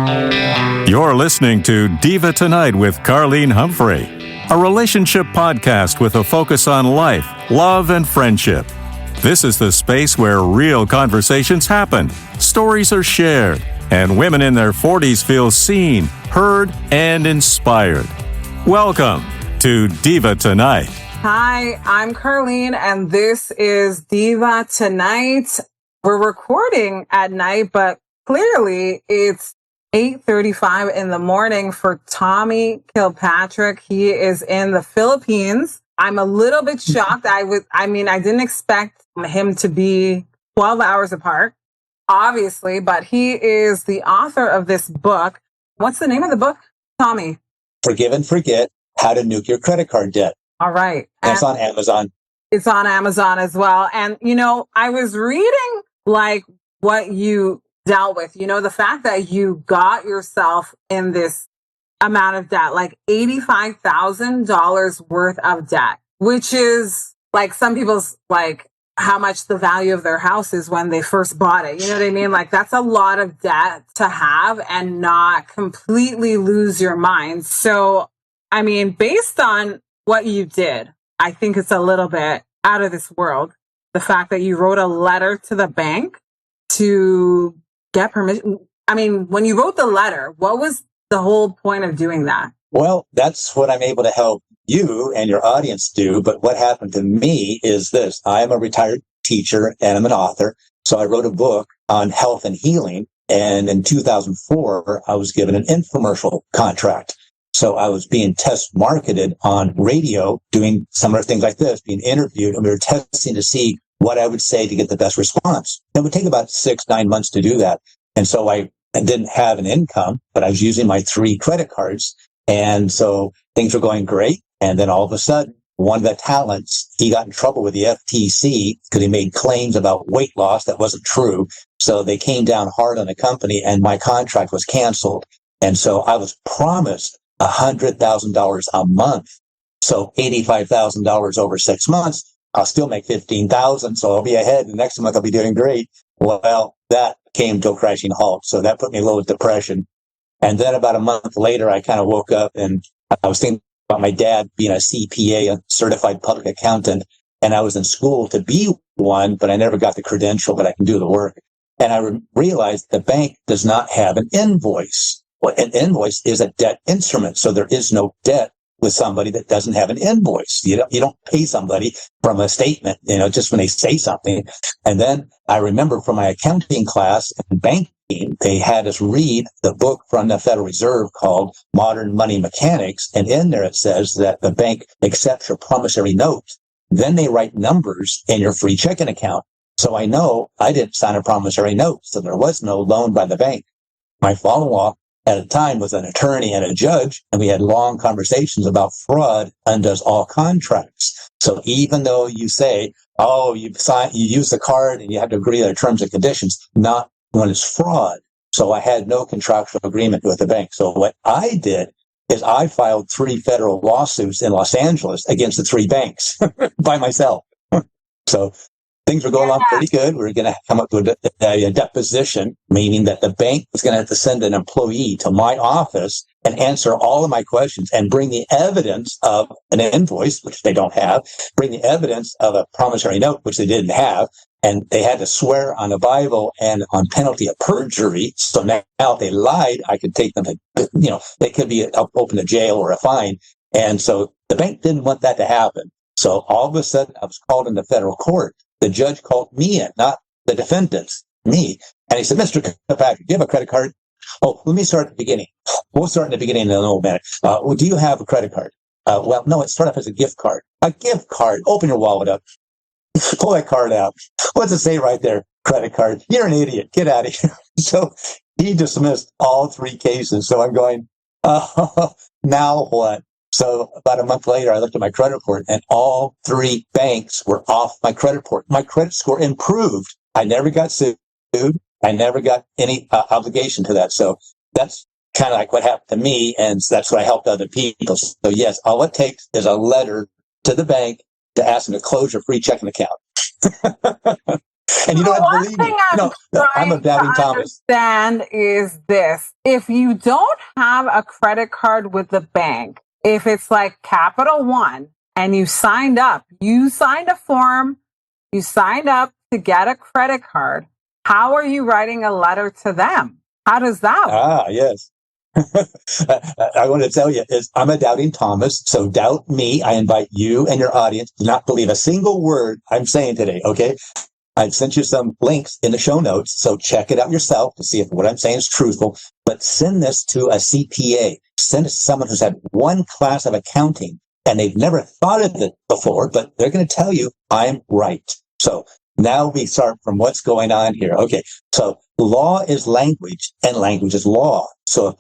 You're listening to Diva Tonight with Carleen Humphrey, a relationship podcast with a focus on life, love, and friendship. This is the space where real conversations happen, stories are shared, and women in their 40s feel seen, heard, and inspired. Welcome to Diva Tonight. Hi, I'm Carleen, and this is Diva Tonight. We're recording at night, but clearly it's 8:35 in the morning for Tommy Kilpatrick. He is in the Philippines. I'm a little bit shocked. I didn't expect him to be 12 hours apart, obviously, but he is the author of this book. What's the name of the book, Tommy? Forgive and Forget: How to Nuke Your Credit Card Debt. All right. That's on Amazon. It's on Amazon as well. And, I was reading what you dealt with, the fact that you got yourself in this amount of debt, like $85,000 worth of debt, which is like some people's how much the value of their house is when they first bought it. You know what I mean? Like that's a lot of debt to have and not completely lose your mind. So, based on what you did, I think it's a little bit out of this world. The fact that you wrote a letter to the bank to get permission. When you wrote the letter, what was the whole point of doing that? Well, that's what I'm able to help you and your audience do. But what happened to me is this. I am a retired teacher and I'm an author. So I wrote a book on health and healing. And in 2004, I was given an infomercial contract. So I was being test marketed on radio, doing similar things like this, being interviewed, and we were testing to see what I would say to get the best response. It would take about 6-9 months to do that. And so I didn't have an income, but I was using my 3 credit cards. And so things were going great. And then all of a sudden, one of the talents, he got in trouble with the FTC because he made claims about weight loss that wasn't true. So they came down hard on the company and my contract was canceled. And so I was promised $100,000 a month. So $85,000 over 6 months. I'll still make $15,000. So I'll be ahead. The next month I'll be doing great. Well, that came to a crashing halt. So that put me in a little depression. And then about a month later, I kind of woke up and I was thinking about my dad being a CPA, a certified public accountant. And I was in school to be one, but I never got the credential, but I can do the work. And I realized the bank does not have an invoice. Well, an invoice is a debt instrument. So there is no debt with somebody that doesn't have an invoice. You don't pay somebody from a statement, just when they say something. And then I remember from my accounting class and banking, they had us read the book from the Federal Reserve called Modern Money Mechanics. And in there it says that the bank accepts your promissory note. Then they write numbers in your free checking account. So I know I didn't sign a promissory note. So there was no loan by the bank. My follow-up at the time was an attorney and a judge, and we had long conversations about fraud undoes all contracts. So even though you say, you use the card and you have to agree on the terms and conditions, not when it's fraud. So I had no contractual agreement with the bank. So what I did is I filed 3 federal lawsuits in Los Angeles against the 3 banks by myself. So things were going along pretty good. We were going to come up with a deposition, meaning that the bank was going to have to send an employee to my office and answer all of my questions and bring the evidence of an invoice, which they don't have, bring the evidence of a promissory note, which they didn't have. And they had to swear on the Bible and on penalty of perjury. So now if they lied, I could take them to, they could be open to jail or a fine. And so the bank didn't want that to happen. So all of a sudden I was called into federal court. The judge called me in, not the defendants, me. And he said, Mr. Kilpatrick, do you have a credit card? Oh, let me start at the beginning. We'll start in the beginning in a little minute. Do you have a credit card? Well, no, it started off as a gift card. A gift card. Open your wallet up. Pull that card out. What's it say right there? Credit card. You're an idiot. Get out of here. So he dismissed all 3 cases. So I'm going, now what? So about a month later, I looked at my credit report and all 3 banks were off my credit report. My credit score improved. I never got sued. I never got any obligation to that. So that's kind of like what happened to me. And that's what I helped other people. So yes, all it takes is a letter to the bank to ask them to close your free checking account. And you don't have to believe me. One thing I'm I'm a trying doubting to Thomas. understand is this. If you don't have a credit card with the bank, if it's like Capital One and you signed a form, you signed up to get a credit card, how are you writing a letter to them? How does that work? Ah, yes. I want to tell you is I'm a doubting Thomas. So doubt me. I invite you and your audience to not believe a single word I'm saying today. Okay. I've sent you some links in the show notes. So check it out yourself to see if what I'm saying is truthful, but send this to a CPA. Send it to someone who's had one class of accounting and they've never thought of it before, but they're going to tell you I'm right. So now we start from what's going on here. Okay. So law is language and language is law. So if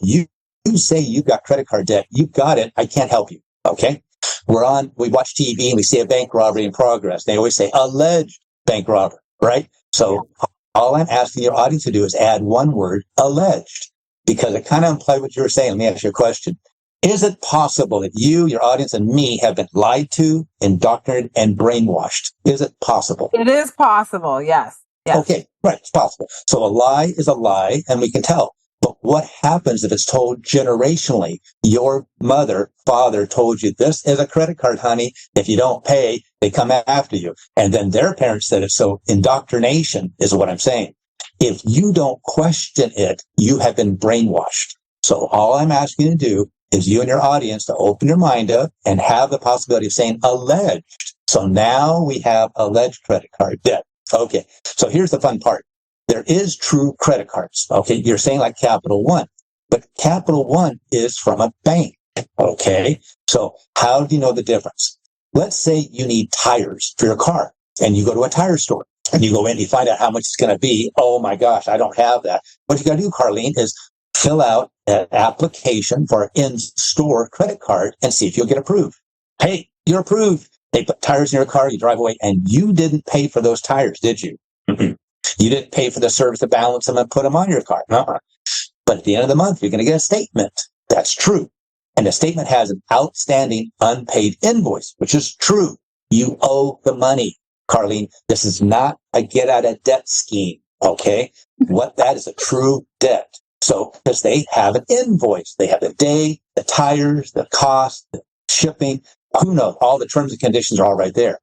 you say you've got credit card debt, you've got it. I can't help you. Okay. We watch TV and we see a bank robbery in progress. They always say alleged bank robbery, right? So all I'm asking your audience to do is add one word, alleged, because it kind of implies what you were saying. Let me ask you a question. Is it possible that you, your audience, and me have been lied to, indoctrinated, and brainwashed? Is it possible? It is possible, yes. Okay, right, it's possible. So a lie is a lie, and we can tell. But what happens if it's told generationally? Your mother, father told you, this is a credit card, honey. If you don't pay, they come after you. And then their parents said it. So indoctrination is what I'm saying. If you don't question it, you have been brainwashed. So all I'm asking you to do is you and your audience to open your mind up and have the possibility of saying alleged. So now we have alleged credit card debt. Okay. So here's the fun part. There is true credit cards. Okay. You're saying like Capital One, but Capital One is from a bank. Okay. So how do you know the difference? Let's say you need tires for your car and you go to a tire store and you go in, you find out how much it's going to be. Oh my gosh, I don't have that. What you got to do, Carlene, is fill out an application for an in-store credit card and see if you'll get approved. Hey, you're approved. They put tires in your car, you drive away, and you didn't pay for those tires, did you? You didn't pay for the service to balance them and put them on your car. But at the end of the month, you're going to get a statement. That's true. And the statement has an outstanding unpaid invoice, which is true. You owe the money, Carlene. This is not a get out of debt scheme. Okay. What that is a true debt. So because they have an invoice, they have the day, the tires, the cost, the shipping, who knows? All the terms and conditions are all right there.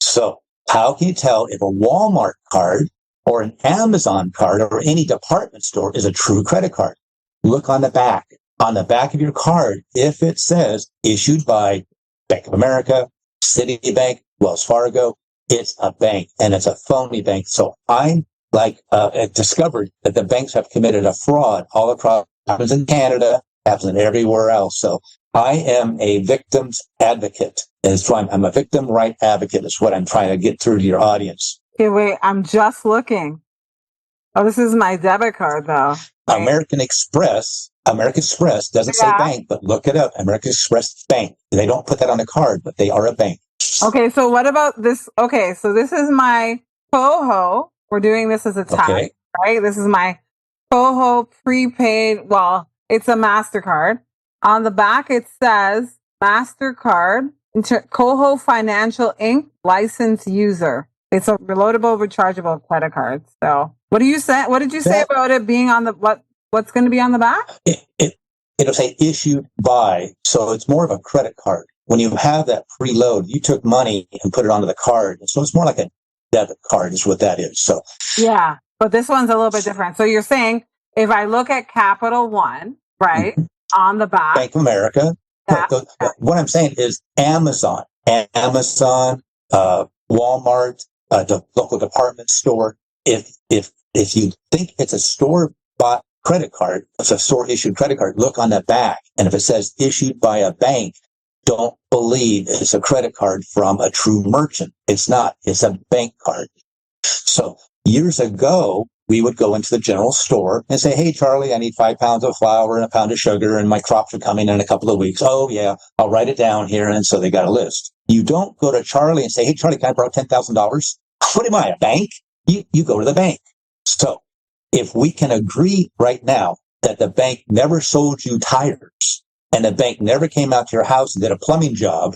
So how can you tell if a Walmart card or an Amazon card or any department store is a true credit card? Look on the back. On the back of your card, if it says issued by Bank of America, Citibank, Wells Fargo, it's a bank and it's a phony bank. So I'm discovered that the banks have committed a fraud all across. Happens in Canada, happens in everywhere else. So I am a victim's advocate. I'm a victim right advocate. Is what I'm trying to get through to your audience. Okay, wait, I'm just looking. Oh, this is my debit card, though. Wait. American Express doesn't say bank, but look it up. American Express Bank. They don't put that on the card, but they are a bank. Okay, so what about this? Okay, so this is my POHO. We're doing this as a tax, right? This is my POHO prepaid. Well, it's a MasterCard. On the back, it says MasterCard, Coho Financial Inc., licensed user. It's a reloadable, rechargeable credit card. So what do you say? What did you say about it being on the, what's going to be on the back? It'll say issued by. So it's more of a credit card. When you have that preload, you took money and put it onto the card. So it's more like a debit card is what that is. So yeah, but this one's a little bit different. So you're saying if I look at Capital One, right, on the back, Bank of America. What I'm saying is Amazon, Walmart, the local department store. If you think it's a store bought credit card, it's a store issued credit card, look on the back. And if it says issued by a bank, don't believe it's a credit card from a true merchant. It's not. It's a bank card. So years ago, we would go into the general store and say, hey, Charlie, I need 5 pounds of flour and a pound of sugar and my crops are coming in a couple of weeks. Oh, yeah, I'll write it down here. And so they got a list. You don't go to Charlie and say, hey, Charlie, can I borrow $10,000? What am I, a bank? You go to the bank. So if we can agree right now that the bank never sold you tires and the bank never came out to your house and did a plumbing job,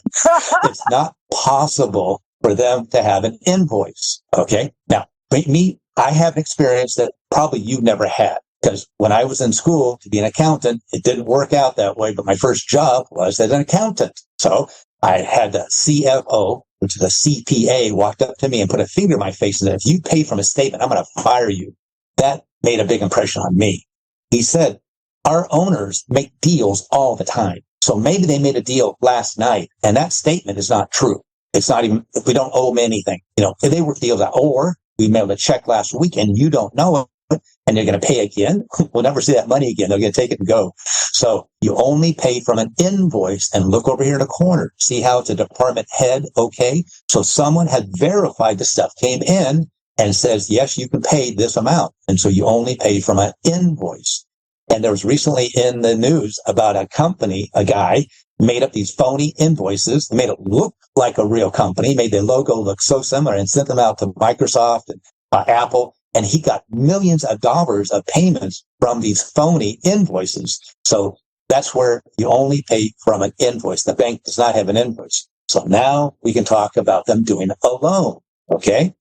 it's not possible for them to have an invoice. Okay. Now, I have an experience that probably you've never had. Because when I was in school to be an accountant, it didn't work out that way. But my first job was as an accountant. So I had the CFO, which is a CPA, walked up to me and put a finger in my face and said, if you pay from a statement, I'm going to fire you. That made a big impression on me. He said, our owners make deals all the time. So maybe they made a deal last night and that statement is not true. It's not even, we don't owe them anything. If they work deals out, or we mailed a check last week and you don't know it, and you're going to pay again, we'll never see that money again. They're going to take it and go. So you only pay from an invoice, and look over here in the corner. See how it's a department head? Okay. So someone had verified the stuff came in and says, yes, you can pay this amount. And so you only pay from an invoice. And there was recently in the news about a company, a guy made up these phony invoices, made it look like a real company, made their logo look so similar, and sent them out to Microsoft and Apple. And he got millions of dollars of payments from these phony invoices. So that's where you only pay from an invoice. The bank does not have an invoice. So now we can talk about them doing a loan. Okay.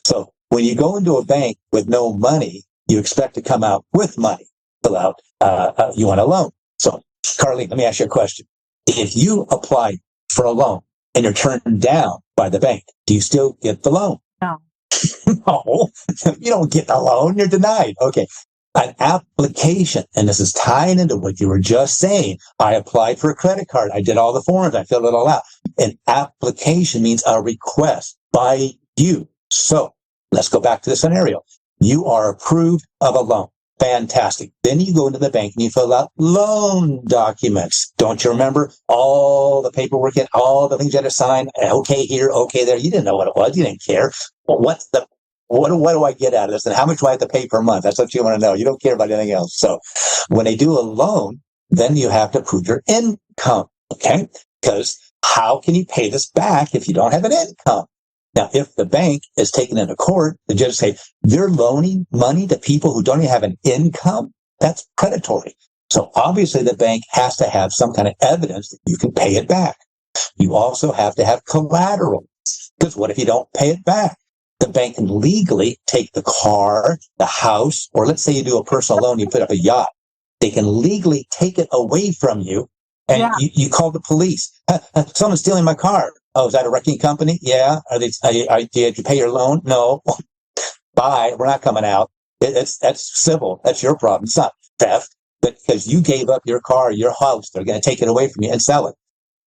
So when you go into a bank with no money, you expect to come out with money. Fill out, you want a loan. So Carlene, let me ask you a question. If you apply for a loan and you're turned down by the bank, do you still get the loan? No. No, you don't get the loan. You're denied. Okay. An application, and this is tying into what you were just saying. I applied for a credit card. I did all the forms. I filled it all out. An application means a request by you. So let's go back to the scenario. You are approved of a loan. Fantastic. Then you go into the bank and you fill out loan documents. Don't you remember all the paperwork and all the things you had to sign? Okay here, okay there. You didn't know what it was. You didn't care. Well, what do I get out of this? And how much do I have to pay per month? That's what you want to know. You don't care about anything else. So when they do a loan, then you have to prove your income. Okay. Because how can you pay this back if you don't have an income? Now, if the bank is taken into court, the judge say, they're loaning money to people who don't even have an income, that's predatory. So obviously the bank has to have some kind of evidence that you can pay it back. You also have to have collateral, because what if you don't pay it back? The bank can legally take the car, the house, or let's say you do a personal loan, you put up a yacht. They can legally take it away from you, and you call the police. Someone's stealing my car. Oh, is that a wrecking company? Yeah. Did you pay your loan? No. Bye. We're not coming out. That's civil. That's your problem. It's not theft, but because you gave up your car, your house, they're going to take it away from you and sell it.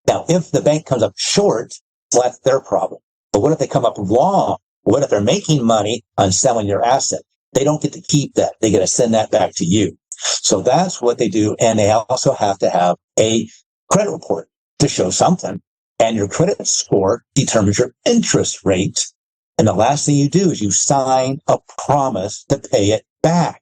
Now, if the bank comes up short, well, that's their problem. But what if they come up wrong? What if they're making money on selling your asset? They don't get to keep that. They get to send that back to you. So that's what they do. And they also have to have a credit report to show something. And your credit score determines your interest rate. And the last thing you do is you sign a promise to pay it back.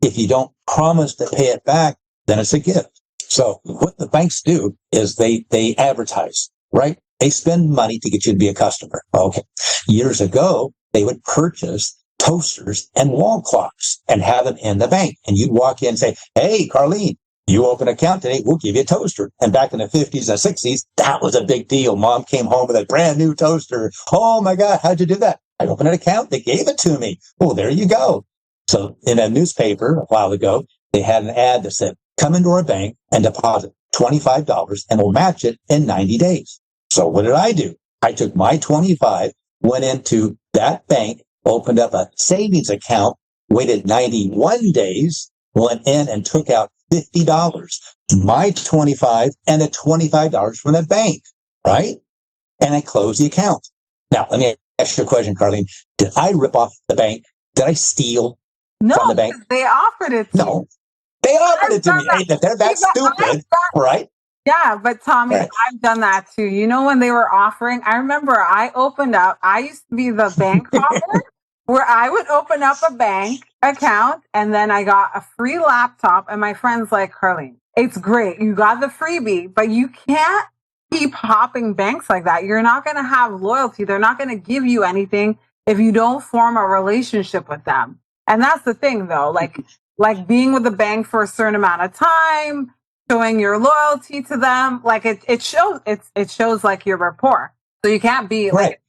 If you don't promise to pay it back, then it's a gift. So what the banks do is they advertise, right? They spend money to get you to be a customer. Okay. Years ago, they would purchase toasters and wall clocks and have them in the bank. And you'd walk in and say, hey, Carlene, you open an account today, we'll give you a toaster. And back in the 50s and 60s, that was a big deal. Mom came home with a brand new toaster. Oh my God, how'd you do that? I opened an account. They gave it to me. Well, there you go. So in a newspaper a while ago, they had an ad that said, come into our bank and deposit $25 and we'll match it in 90 days. So what did I do? I took my 25, went into that bank, opened up a savings account, waited 91 days, went in and took out $50, my 25 and the $25 from the bank, right? And I closed the account. Now, let me ask you a question, Carlene. Did I rip off the bank? Did I steal from the bank? They offered it to No, they offered it to me. Hey, they're that stupid, right? Yeah, but Tommy, Right. I've done that too. You know, when they were offering, I remember I used to be the bank hopper, where I would open up a bank account and then I got a free laptop and my friend's like, Carlene, it's great. You got the freebie, but you can't keep hopping banks like that. You're not going to have loyalty. They're not going to give you anything if you don't form a relationship with them. And that's the thing though, like being with the bank for a certain amount of time, showing your loyalty to them, like it shows like your rapport. So you can't be like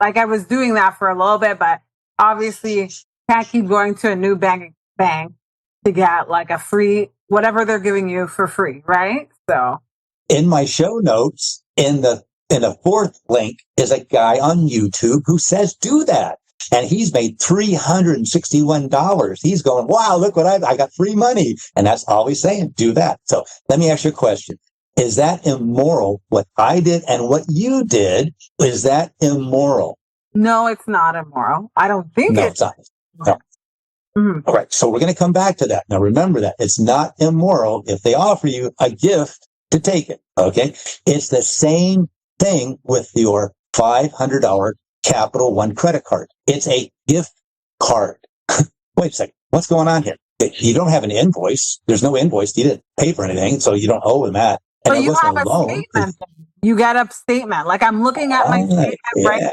I was doing that for a little bit, but obviously can't keep going to a new bank to get like a free, whatever they're giving you for free, right? So in my show notes, in the fourth link is a guy on YouTube who says do that. And he's made $361. He's going, wow, look what I got free money. And that's all he's saying, do that. So let me ask you a question. Is that immoral? What I did and what you did, is that immoral? No, it's not immoral. I don't think it's not. No. Mm-hmm. All right. So we're going to come back to that. Now, remember that it's not immoral if they offer you a gift to take it. Okay. It's the same thing with your $500 Capital One credit card. It's a gift card. Wait a second. What's going on here? You don't have an invoice. There's no invoice. You didn't pay for anything, so you don't owe them that. And but you have a statement. You get a statement. Like I'm looking at my statement right now.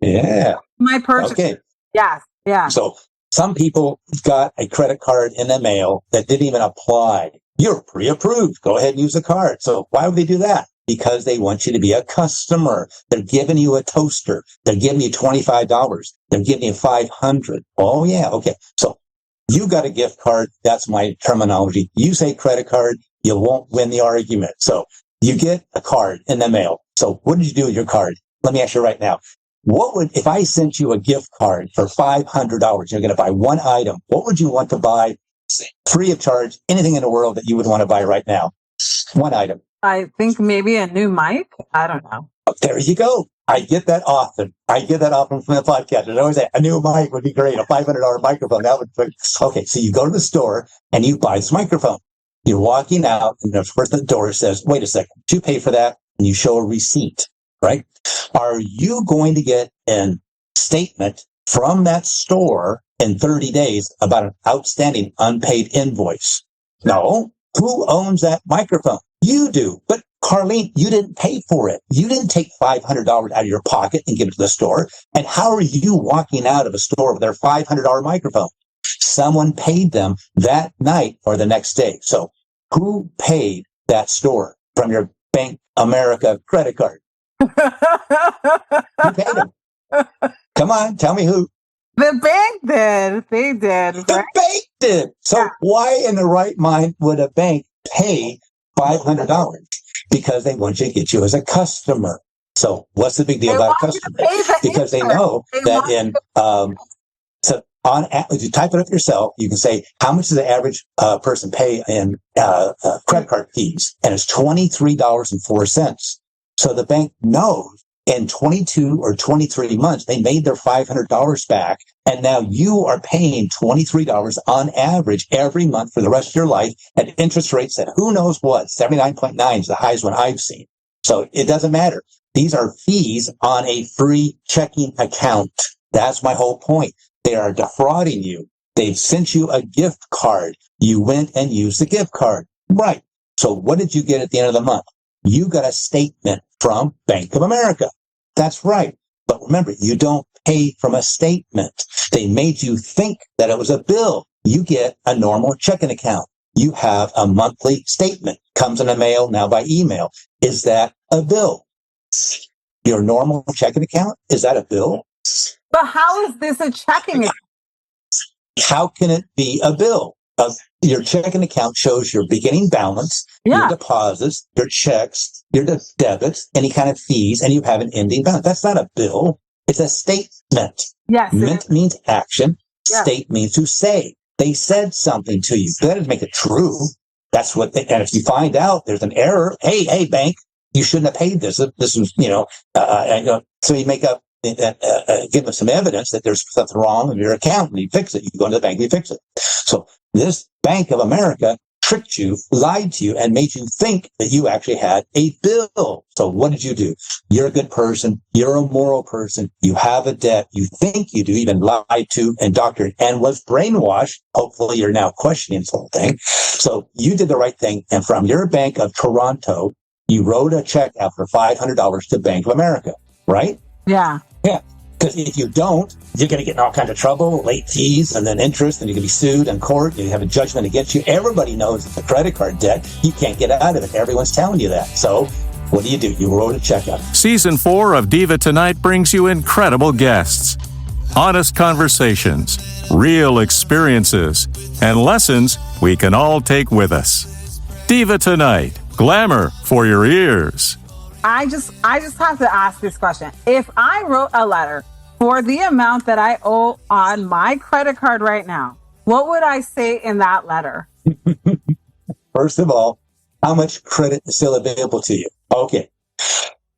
Yeah. My purchase. Okay. Yes. Yeah. So some people got a credit card in the mail that didn't even apply. You're pre-approved. Go ahead and use the card. So why would they do that? Because they want you to be a customer. They're giving you a toaster. They're giving you $25. They're giving you $500. Oh, yeah. Okay. So you got a gift card. That's my terminology. You say credit card, you won't win the argument. So you get a card in the mail. So what did you do with your card? Let me ask you right now. If I sent you a gift card for $500, you're going to buy one item. What would you want to buy free of charge? Anything in the world that you would want to buy right now? One item. I think maybe a new mic. I don't know. Oh, there you go. I get that often. from the podcast. And I always say a new mic would be great. A $500 microphone. That would be okay. So you go to the store and you buy this microphone. You're walking out and the person at the door says, wait a second, did you pay for that? And you show a receipt, right? Are you going to get a statement from that store in 30 days about an outstanding unpaid invoice? No. Who owns that microphone? You do. But Carlene, you didn't pay for it. You didn't take $500 out of your pocket and give it to the store. And how are you walking out of a store with their $500 microphone? Someone paid them that night or the next day. So who paid that store from your Bank America credit card? Who paid them? Come on, tell me who. The bank did. They did. The bank did. So why in the right mind would a bank pay $500? Because they want you to get you as a customer. So what's the big deal about a customer? Because they know that if you type it up yourself, you can say, how much does the average person pay in credit card fees? And it's $23.04. So the bank knows in 22 or 23 months, they made their $500 back. And now you are paying $23 on average every month for the rest of your life at interest rates that who knows what, 79.9 is the highest one I've seen. So it doesn't matter. These are fees on a free checking account. That's my whole point. They are defrauding you. They've sent you a gift card. You went and used the gift card. Right. So what did you get at the end of the month? You got a statement from Bank of America. That's right. But remember, you don't pay from a statement. They made you think that it was a bill. You get a normal checking account. You have a monthly statement. Comes in the mail, now by email. Is that a bill? Your normal checking account? Is that a bill? But how is this a checking account? How can it be a bill? Your checking account shows your beginning balance, your deposits, your checks, your debits, any kind of fees, and you have an ending balance. That's not a bill. It's a statement. Yes. Mint means action. Yes. State means to say. They said something to you. That doesn't make it true. That's what and if you find out there's an error, hey, bank, you shouldn't have paid this. This was, so you make up, give us some evidence that there's something wrong with your account and you fix it. You go to the bank, you fix it. So this Bank of America tricked you, lied to you, and made you think that you actually had a bill. So what did you do? You're a good person. You're a moral person. You have a debt. You think you do, even lied to and doctored and was brainwashed. Hopefully you're now questioning this whole thing. So you did the right thing. And from your Bank of Toronto, you wrote a check out for $500 to Bank of America, right? Yeah. Yeah. Because if you don't, you're going to get in all kinds of trouble, late fees, and then interest, and you're going to be sued in court. You have a judgment against you. Everybody knows it's a credit card debt. You can't get out of it. Everyone's telling you that. So what do? You wrote a check out. Season 4 of Diva Tonight brings you incredible guests. honest conversations, real experiences, and lessons we can all take with us. Diva Tonight, glamour for your ears. I just have to ask this question. If I wrote a letter for the amount that I owe on my credit card right now, what would I say in that letter? First of all, how much credit is still available to you? Okay.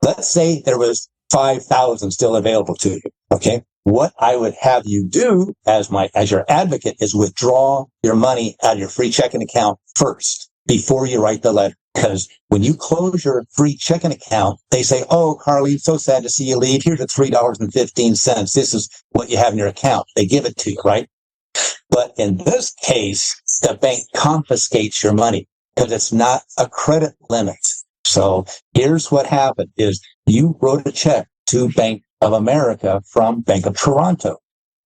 Let's say there was 5,000 still available to you. Okay. What I would have you do as your advocate is withdraw your money out of your free checking account first before you write the letter. Because when you close your free checking account, they say, "Oh, Carly, so sad to see you leave. Here's the $3.15. This is what you have in your account." They give it to you, right? But in this case, the bank confiscates your money because it's not a credit limit. So here's what happened is you wrote a check to Bank of America from Bank of Toronto.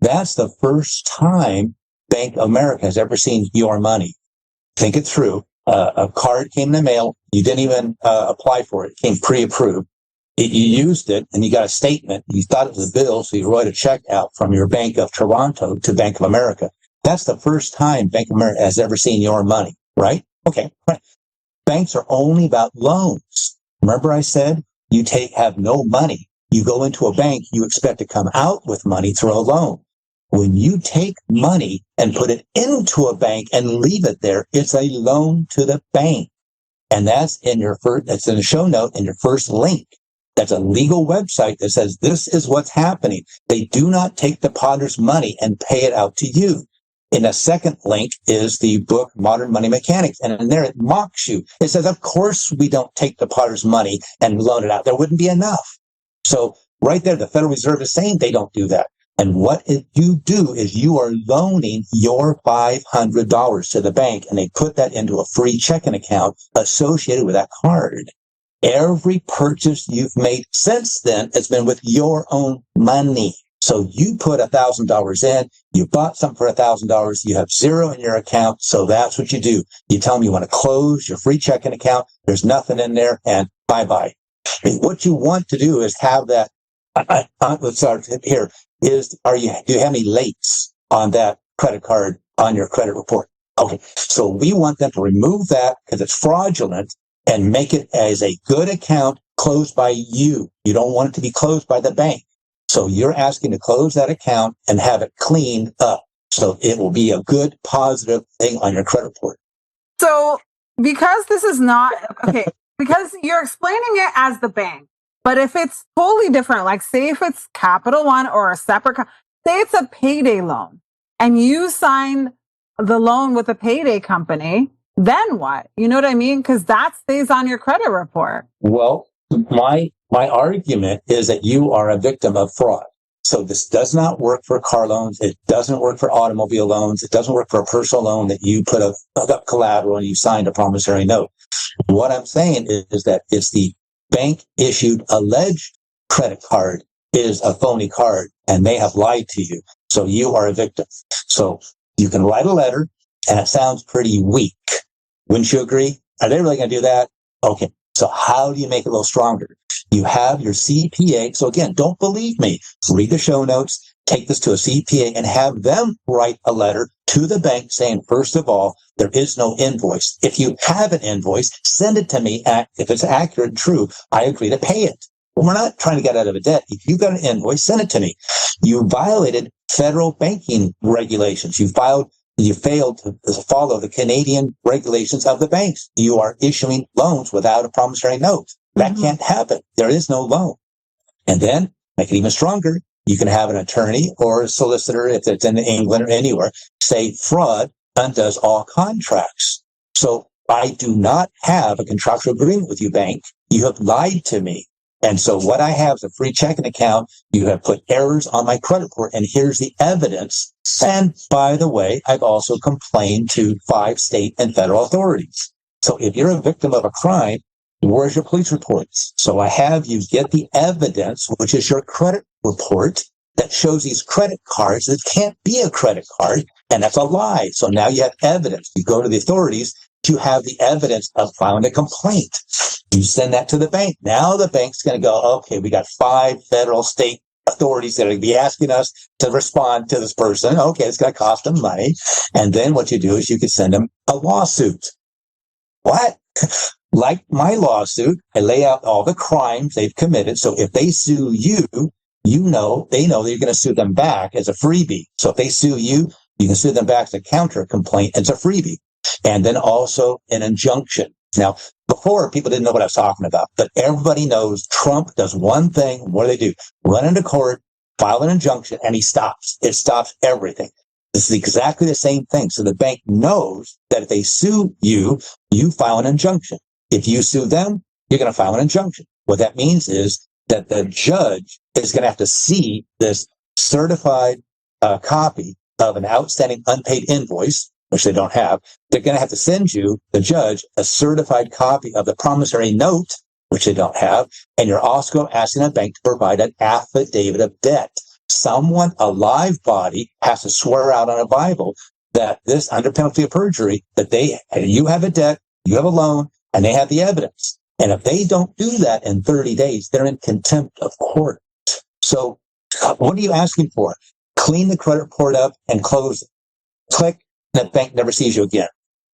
That's the first time Bank of America has ever seen your money. Think it through. A card came in the mail. You didn't even apply for it. It came pre-approved. You used it and you got a statement. You thought it was a bill, so you wrote a check out from your Bank of Toronto to Bank of America. That's the first time Bank of America has ever seen your money, right? Okay, right. Banks are only about loans. Remember I said you have no money. You go into a bank, you expect to come out with money through a loan. When you take money and put it into a bank and leave it there, it's a loan to the bank. And that's in the show note in your first link. That's a legal website that says this is what's happening. They do not take the depositor's money and pay it out to you. In a second link is the book, Modern Money Mechanics. And in there, it mocks you. It says, of course, we don't take the depositor's money and loan it out. There wouldn't be enough. So right there, the Federal Reserve is saying they don't do that. And what you do is you are loaning your $500 to the bank, and they put that into a free checking account associated with that card. Every purchase you've made since then has been with your own money. So you put $1,000 in, you bought something for $1,000, you have zero in your account. So that's what you do. You tell them you want to close your free checking account. There's nothing in there, and bye-bye. What you want to do is have that. Let's start here. Do you have any lates on that credit card on your credit report? Okay. So we want them to remove that because it's fraudulent and make it as a good account closed by you. You don't want it to be closed by the bank. So you're asking to close that account and have it cleaned up. So it will be a good, positive thing on your credit report. So because this is not, okay, because you're explaining it as the bank, but if it's totally different, like say if it's Capital One or a separate, say it's a payday loan and you sign the loan with a payday company, then what? You know what I mean? Because that stays on your credit report. Well, my argument is that you are a victim of fraud. So this does not work for car loans. It doesn't work for automobile loans. It doesn't work for a personal loan that you put up collateral and you signed a promissory note. What I'm saying is that it's the bank issued alleged credit card is a phony card and they have lied to you. So you are a victim. So you can write a letter and it sounds pretty weak. Wouldn't you agree? Are they really going to do that? Okay. So how do you make it a little stronger? You have your CPA. So again, don't believe me. Read the show notes, take this to a CPA and have them write a letter to the bank saying, first of all, there is no invoice. If you have an invoice, send it to me. If it's accurate and true, I agree to pay it. Well, we're not trying to get out of a debt. If you've got an invoice, send it to me. You violated federal banking regulations. You failed to follow the Canadian regulations of the banks. You are issuing loans without a promissory note. That can't happen. There is no loan. And then make it even stronger. You can have an attorney or a solicitor, if it's in England or anywhere, say fraud undoes all contracts. So I do not have a contractual agreement with you, bank. You have lied to me. And so what I have is a free checking account. You have put errors on my credit report, and here's the evidence. And by the way, I've also complained to 5 state and federal authorities. So if you're a victim of a crime, where's your police reports? So I have you get the evidence, which is your credit report that shows these credit cards. That can't be a credit card, and that's a lie. So now you have evidence. You go to the authorities to have the evidence of filing a complaint. You send that to the bank. Now the bank's going to go, okay, we got 5 federal, state, authorities that are going to be asking us to respond to this person. Okay, it's going to cost them money. And then what you do is you can send them a lawsuit. What? Like my lawsuit, I lay out all the crimes they've committed. So if they sue you, they know that you're going to sue them back as a freebie. So if they sue you, you can sue them back as a counter complaint. It's a freebie. And then also an injunction. Now, before, people didn't know what I was talking about, but everybody knows Trump does one thing. What do? Run into court, file an injunction, and he stops. It stops everything. This is exactly the same thing. So the bank knows that if they sue you, you file an injunction. If you sue them, you're going to file an injunction. What that means is that the judge is going to have to see this certified copy of an outstanding unpaid invoice, which they don't have. They're going to have to send you, the judge, a certified copy of the promissory note, which they don't have. And you're also asking the bank to provide an affidavit of debt. Someone, a live body, has to swear out on a Bible that this, under penalty of perjury, that you have a debt, you have a loan, and they have the evidence. And if they don't do that in 30 days, they're in contempt of court. So what are you asking for? Clean the credit report up and close it. Click, and the bank never sees you again.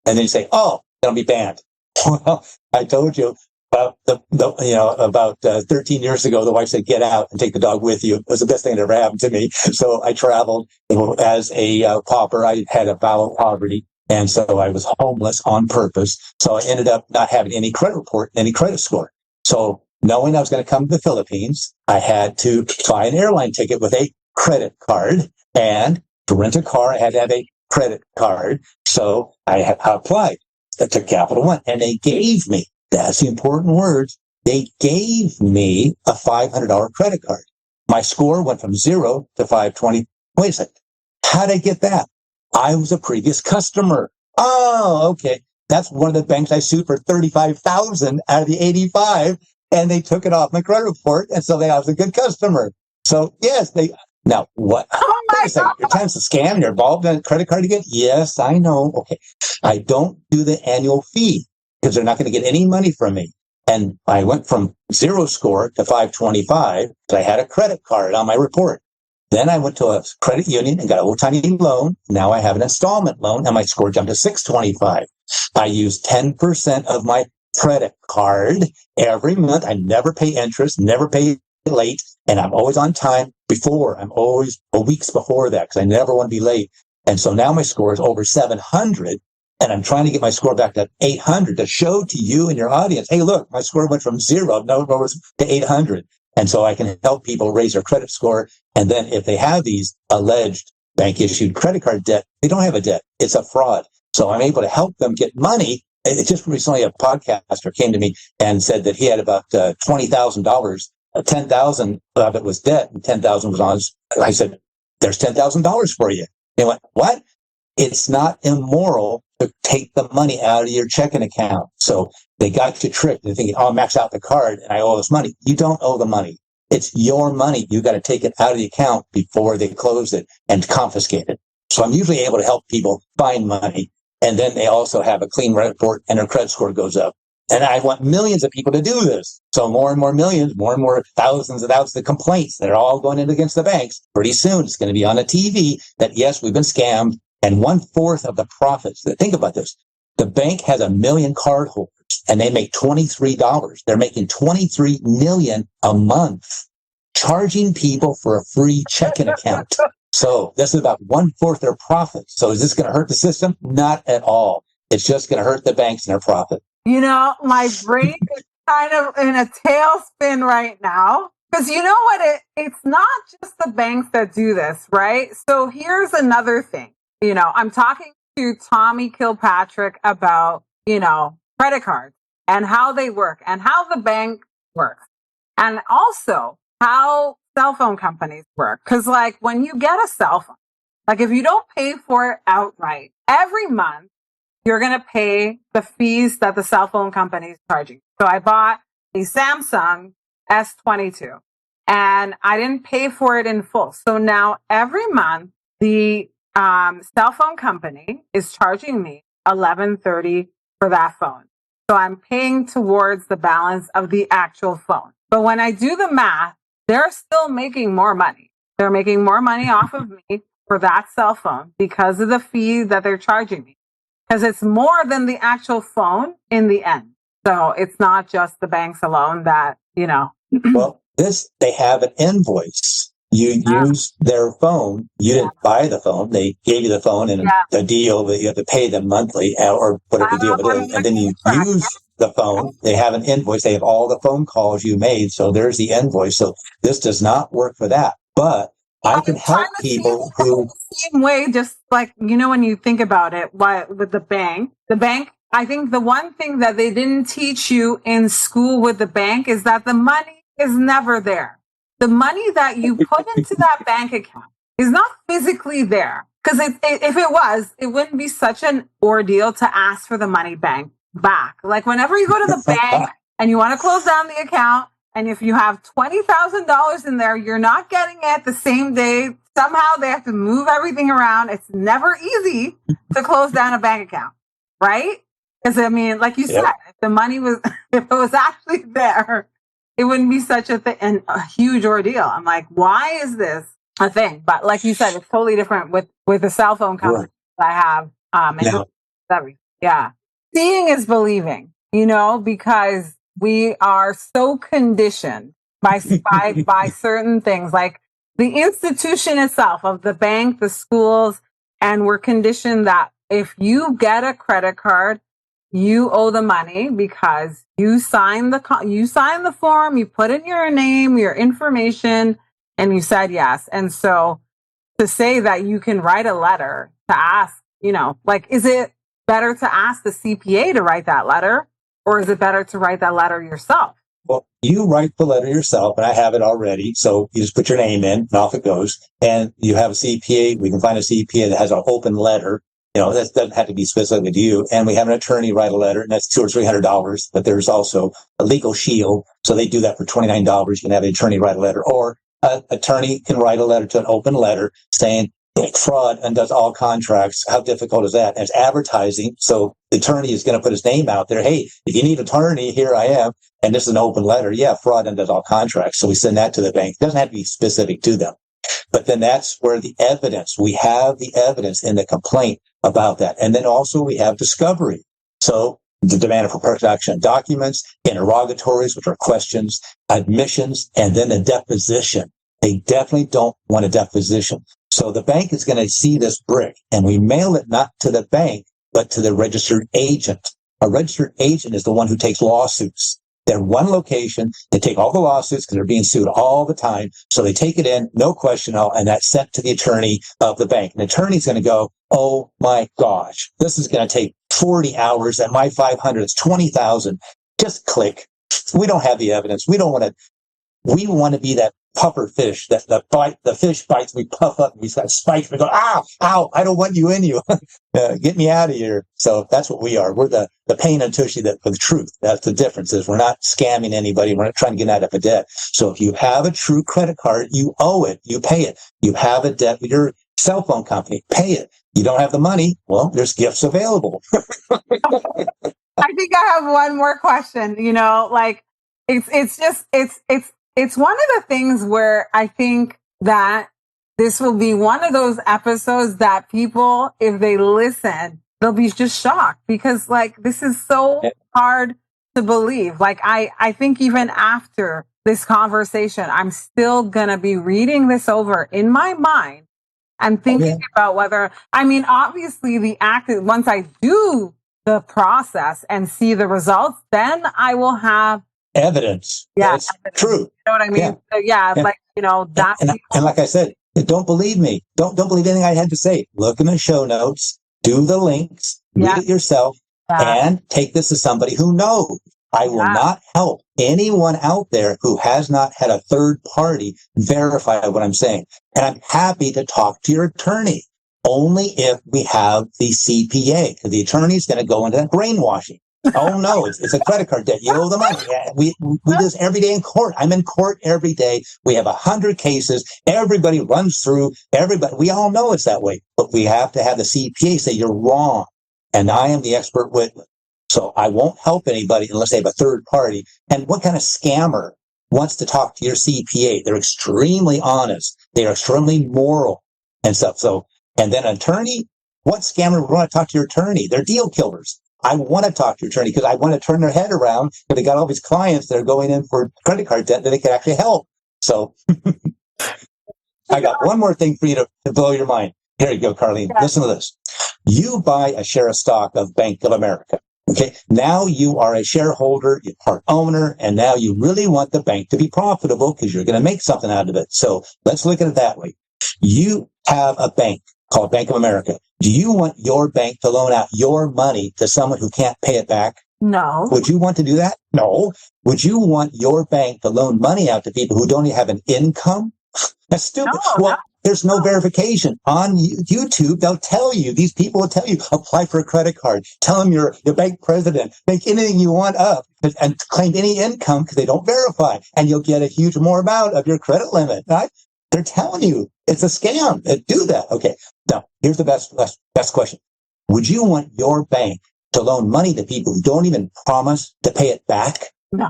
And then you say, oh, it'll be banned. Well, I told you about 13 years ago, the wife said, get out and take the dog with you. It was the best thing that ever happened to me. So I traveled as a pauper. I had a vow of poverty. And so I was homeless on purpose. So I ended up not having any credit report, any credit score. So knowing I was going to come to the Philippines, I had to buy an airline ticket with a credit card. And to rent a car, I had to have a credit card. So I applied to Capital One. And they gave me, that's the important words, they gave me a $500 credit card. My score went from 0 to 520. Wait a second. How did I get that? I was a previous customer. Oh, okay. That's one of the banks I sued for $35,000 out of the 85, and they took it off my credit report, and so I was a good customer. So yes, now what? Oh my God. You're trying to scam and you're involved in a credit card again? Yes, I know. Okay. I don't do the annual fee because they're not going to get any money from me. And I went from 0 score to 525 because I had a credit card on my report. Then I went to a credit union and got a little tiny loan. Now I have an installment loan and my score jumped to 625. I use 10% of my credit card every month. I never pay interest, never pay late, and I'm always on time before. I'm always weeks before that because I never want to be late. And so now my score is over 700, and I'm trying to get my score back to 800 to show to you and your audience, hey, look, my score went from 0 to 800. And so I can help people raise their credit score. And then if they have these alleged bank issued credit card debt, they don't have a debt. It's a fraud. So I'm able to help them get money. It just recently, a podcaster came to me and said that he had about $20,000. 10,000 of it was debt and 10,000 was on his. I said, there's $10,000 for you. They went, what? It's not immoral to take the money out of your checking account. So they got you tricked. They're thinking, oh, max out the card and I owe this money. You don't owe the money. It's your money. You got to take it out of the account before they close it and confiscate it. So I'm usually able to help people find money. And then they also have a clean report and their credit score goes up. And I want millions of people to do this. So more and more millions, more and more thousands of thousands of complaints that are all going in against the banks. Pretty soon it's going to be on the TV that, yes, we've been scammed. And 1/4 of the profits. Think about this. The bank has 1 million cardholders and they make $23. They're making $23 million a month, charging people for a free checking account. So this is about 1/4 their profits. So is this going to hurt the system? Not at all. It's just going to hurt the banks and their profit. You know, my brain is kind of in a tailspin right now. Because you know what? It's not just the banks that do this, right? So here's another thing. You know, I'm talking to Tommy Kilpatrick about, credit cards and how they work and how the bank works. And also how cell phone companies work. Because like when you get a cell phone, like if you don't pay for it outright, every month, you're going to pay the fees that the cell phone company is charging. So I bought a Samsung S22 and I didn't pay for it in full. So now every month, the cell phone company is charging me $11.30 for that phone. So I'm paying towards the balance of the actual phone. But when I do the math, they're still making more money. They're making more money off of me for that cell phone because of the fee that they're charging me. Because it's more than the actual phone in the end. So it's not just the banks alone that, Well, they have an invoice. You use their phone. You didn't buy the phone. They gave you the phone and the deal that you have to pay them monthly or whatever the deal it is. And then you use the phone. They have an invoice. They have all the phone calls you made. So there's the invoice. So this does not work for that. But I can help people who same way, just like, when you think about it, with the bank, I think the one thing that they didn't teach you in school with the bank is that the money is never there. The money that you put into that bank account is not physically there. Because if it was, it wouldn't be such an ordeal to ask for the money back. Like whenever you go to the bank and you want to close down the account, and if you have $20,000 in there, you're not getting it the same day. Somehow they have to move everything around. It's never easy to close down a bank account, right? Because like you said, if it was actually there, it wouldn't be such a huge ordeal. I'm like, why is this a thing? But like you said, it's totally different with the cell phone company that I have. Seeing is believing, because we are so conditioned by certain things, like the institution itself of the bank, the schools, and we're conditioned that if you get a credit card, you owe the money because you sign the form, you put in your name, your information, and you said yes. And so to say that you can write a letter to ask, is it better to ask the CPA to write that letter? Or is it better to write that letter yourself? Well, you write the letter yourself, and I have it already. So you just put your name in, and off it goes. And you have a CPA. We can find a CPA that has an open letter. That doesn't have to be specific to you. And we have an attorney write a letter, and that's $200 or $300. But there's also a legal shield. So they do that for $29. You can have an attorney write a letter. Or an attorney can write a letter to an open letter saying, fraud undoes all contracts. How difficult is that? And it's advertising. So the attorney is going to put his name out there. Hey, if you need an attorney, here I am. And this is an open letter. Yeah, fraud undoes all contracts. So we send that to the bank. It doesn't have to be specific to them. But then that's where we have the evidence in the complaint about that. And then also we have discovery. So the demand for production of documents, interrogatories, which are questions, admissions, and then the deposition. They definitely don't want a deposition. So the bank is going to see this brick, and we mail it not to the bank, but to the registered agent. A registered agent is the one who takes lawsuits. They're one location. They take all the lawsuits because they're being sued all the time. So they take it in, no question, and that's sent to the attorney of the bank. And the attorney's going to go, oh my gosh, this is going to take 40 hours at my 500. It's 20,000. Just click. We don't have the evidence. We want to be that puffer fish that the fish bites, we puff up, we got spikes, we go, ow, I don't want you in you. Get me out of here. So that's what we are. We're the pain and tushy for the truth. That's the difference is we're not scamming anybody. We're not trying to get out of a debt. So if you have a true credit card, you owe it. You pay it. You have a debt with your cell phone company. Pay it. You don't have the money. Well, there's gifts available. I think I have one more question, it's one of the things where I think that this will be one of those episodes that people, if they listen, they'll be just shocked because this is so hard to believe. I think even after this conversation, I'm still going to be reading this over in my mind and thinking about whether, obviously once I do the process and see the results, then I will have evidence. That's true. You know what I mean? So that's and like I said, don't believe me. Don't believe anything I had to say. Look in the show notes, do the links, read it yourself, and take this to somebody who knows. I will not help anyone out there who has not had a third party verify what I'm saying. And I'm happy to talk to your attorney only if we have the CPA, because the attorney is going to go into brainwashing. Oh no, it's a credit card debt. You owe the money. We do this every day in court. I'm in court every day. We have 100 cases. Everybody runs through. We all know it's that way. But we have to have the CPA say you're wrong. And I am the expert witness. So I won't help anybody unless they have a third party. And what kind of scammer wants to talk to your CPA. They're extremely honest. They are extremely moral and stuff. So, and then an attorney, what scammer would want to talk to your attorney? They're deal killers. I want to talk to your attorney because I want to turn their head around because they got all these clients that are going in for credit card debt that they could actually help. So I got one more thing for you to blow your mind. Here you go, Carlene. Yeah. Listen to this. You buy a share of stock of Bank of America. Okay. Now you are a shareholder, you're part owner, and now you really want the bank to be profitable because you're going to make something out of it. So let's look at it that way. You have a bank called Bank of America. Do you want your bank to loan out your money to someone who can't pay it back? No. Would you want to do that? No. Would you want your bank to loan money out to people who don't even have an income? That's stupid. No. There's no verification. On YouTube, they'll tell you, these people will tell you, apply for a credit card, tell them you're the bank president, make anything you want up, and claim any income because they don't verify, and you'll get a huge more amount of your credit limit. Right? They're telling you it's a scam. Do that. Okay. Now, here's the best question. Would you want your bank to loan money to people who don't even promise to pay it back? No.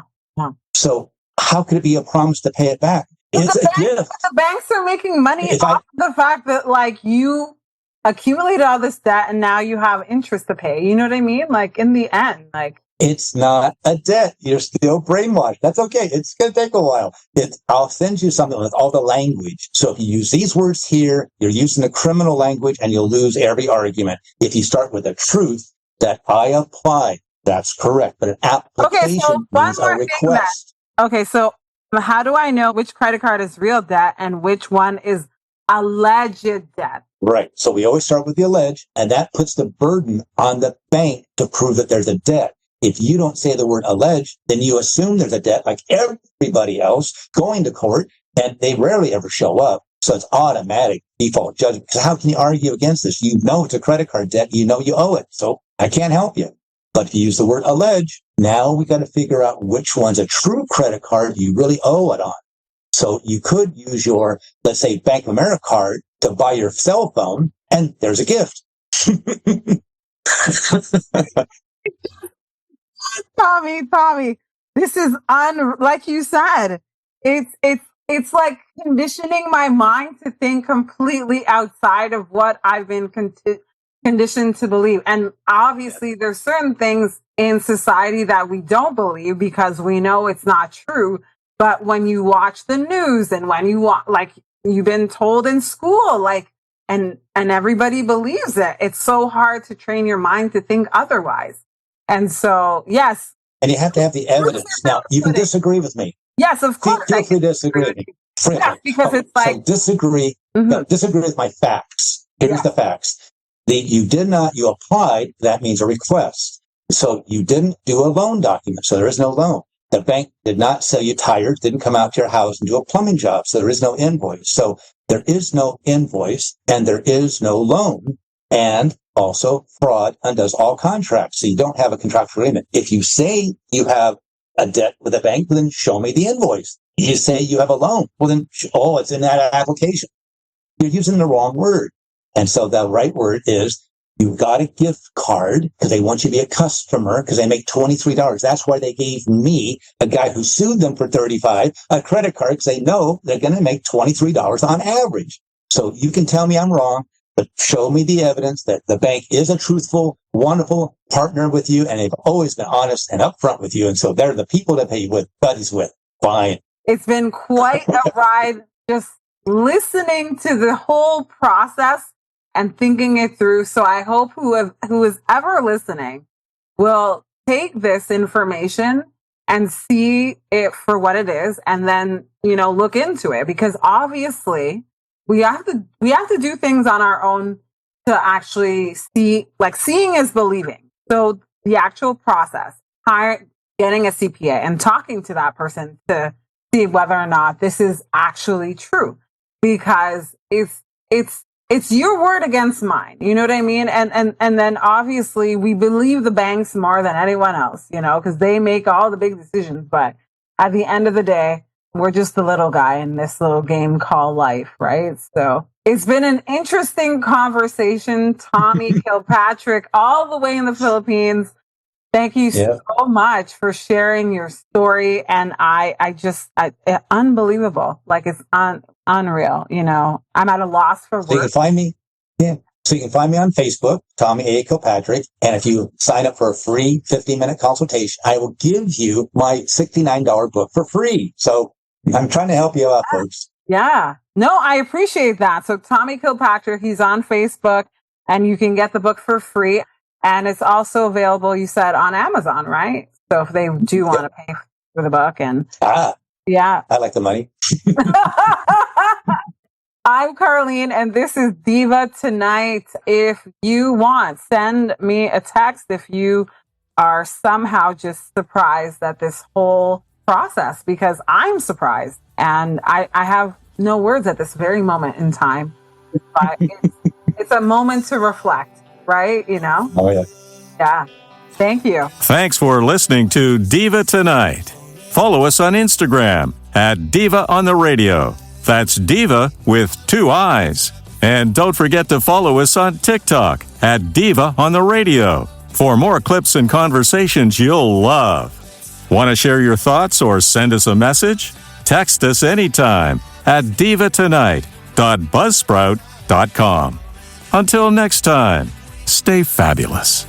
So how could it be a promise to pay it back? It's a gift. The banks are making money off the fact that, like, you accumulated all this debt and now you have interest to pay. You know what I mean? Like, in the end, like, it's not a debt. You're still brainwashed. That's okay. It's going to take a while. I'll send you something with all the language. So if you use these words here, you're using the criminal language and you'll lose every argument. If you start with the truth that I apply, that's correct. But an application means a request. So how do I know which credit card is real debt and which one is alleged debt? Right. So we always start with the alleged, and that puts the burden on the bank to prove that there's a debt. If you don't say the word alleged, then you assume there's a debt like everybody else going to court, and they rarely ever show up. So it's automatic default judgment. Because how can you argue against this? You know it's a credit card debt. You know you owe it. So I can't help you. But if you use the word alleged, now we got to figure out which one's a true credit card you really owe it on. So you could use your, let's say, Bank of America card to buy your cell phone, and there's a gift. Tommy, this is like you said, it's like conditioning my mind to think completely outside of what I've been conditioned to believe. And obviously there's certain things in society that we don't believe because we know it's not true. But when you watch the news and when you like you've been told in school, like, and everybody believes it, it's so hard to train your mind to think otherwise. And so, yes. And you have to have the evidence. Now, you can disagree with me. Yes, of course. Feel free to disagree with me. Yes, because it's like... So disagree. Mm-hmm. No, disagree with my facts. Here's the facts. You applied, that means a request. So you didn't do a loan document, so there is no loan. The bank did not sell you tires, didn't come out to your house and do a plumbing job, so there is no invoice. So there is no invoice and there is no loan. And also, fraud undoes all contracts. So you don't have a contractual agreement. If you say you have a debt with a bank, then show me the invoice. You say you have a loan. Well, then, it's in that application. You're using the wrong word. And so the right word is you got a gift card because they want you to be a customer because they make $23. That's why they gave me, a guy who sued them for $35, a credit card because they know they're going to make $23 on average. So you can tell me I'm wrong, but show me the evidence that the bank is a truthful, wonderful partner with you, and they've always been honest and upfront with you. And so they're the people to pay with, buddies with. Fine. It's been quite a ride just listening to the whole process and thinking it through. So I hope who is ever listening will take this information and see it for what it is, and then, look into it, because obviously we have to do things on our own to actually see, like, seeing is believing. So the actual process, getting a CPA and talking to that person to see whether or not this is actually true, because it's your word against mine. You know what I mean? And then obviously we believe the banks more than anyone else, because they make all the big decisions. But at the end of the day, we're just the little guy in this little game called life, right? So it's been an interesting conversation. Tommy Kilpatrick, all the way in the Philippines. Thank you Yeah. so much for sharing your story. And unbelievable. Like it's unreal. You know, I'm at a loss for So you can words. find me. Yeah. So you can find me on Facebook, Tommy A. Kilpatrick. And if you sign up for a free 15-minute consultation, I will give you my $69 book for free. So I'm trying to help you out, folks. Yeah. No, I appreciate that. So Tommy Kilpatrick, he's on Facebook and you can get the book for free. And it's also available, you said, on Amazon, right? So if they do want to pay for the book and yeah. I like the money. I'm Carlene, and this is Diva Tonight. If you want, send me a text if you are somehow just surprised at this whole process, because I'm surprised and I have no words at this very moment in time. But it's a moment to reflect, right? You know? Oh, yeah. Yeah. Thank you. Thanks for listening to Diva Tonight. Follow us on Instagram at Diva on the Radio. That's Diva with 2 I's. And don't forget to follow us on TikTok at Diva on the Radio for more clips and conversations you'll love. Want to share your thoughts or send us a message? Text us anytime at divatonight.buzzsprout.com. Until next time, stay fabulous.